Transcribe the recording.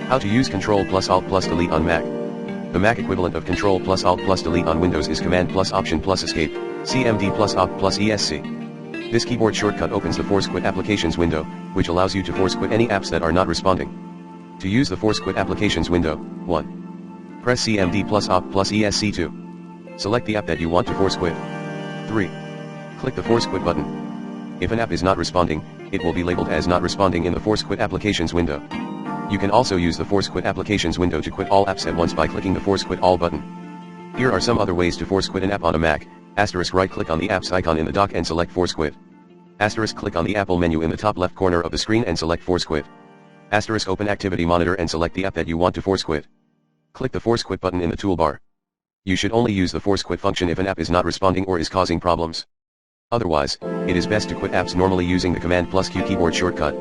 How to use Ctrl+Alt+Delete on Mac. The Mac equivalent of Ctrl+Alt+Delete on Windows is Command plus Option plus Escape, CMD plus Op plus ESC. This keyboard shortcut opens the Force Quit Applications window, which allows you to force quit any apps that are not responding. To use the Force Quit Applications window, 1. Press CMD plus Op plus ESC. 2. Select the app that you want to force quit. 3. Click the Force Quit button. If an app is not responding, it will be labeled as not responding in the Force Quit Applications window. You can also use the Force Quit Applications window to quit all apps at once by clicking the Force Quit All button. Here are some other ways to force quit an app on a Mac. Right-click on the app's icon in the dock and select Force Quit. Click on the Apple menu in the top left corner of the screen and select Force Quit. Open Activity Monitor and select the app that you want to force quit. Click the Force Quit button in the toolbar. You should only use the Force Quit function if an app is not responding or is causing problems. Otherwise, it is best to quit apps normally using the Command plus Q keyboard shortcut.